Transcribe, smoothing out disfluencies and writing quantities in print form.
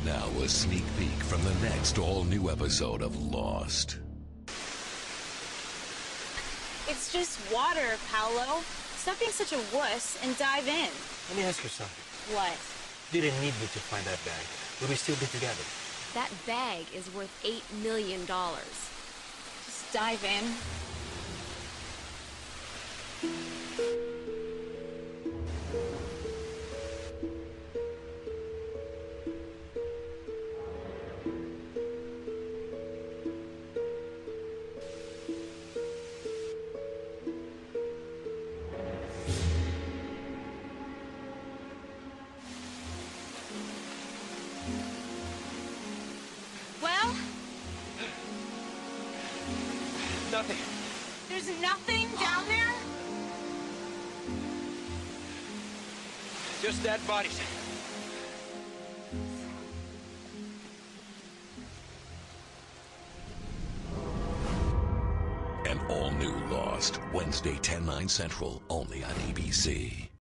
Now a sneak peek from the next all-new episode of Lost. It's just water, Paolo. Stop being such a wuss and dive in. Let me ask you something. What? You didn't need me to find that bag. Would we still be together? That bag is worth $8 million. Just dive in. Well, Nothing. there's nothing down there? Just dead bodies. An all-new Lost, Wednesday 10/9 Central, only on ABC.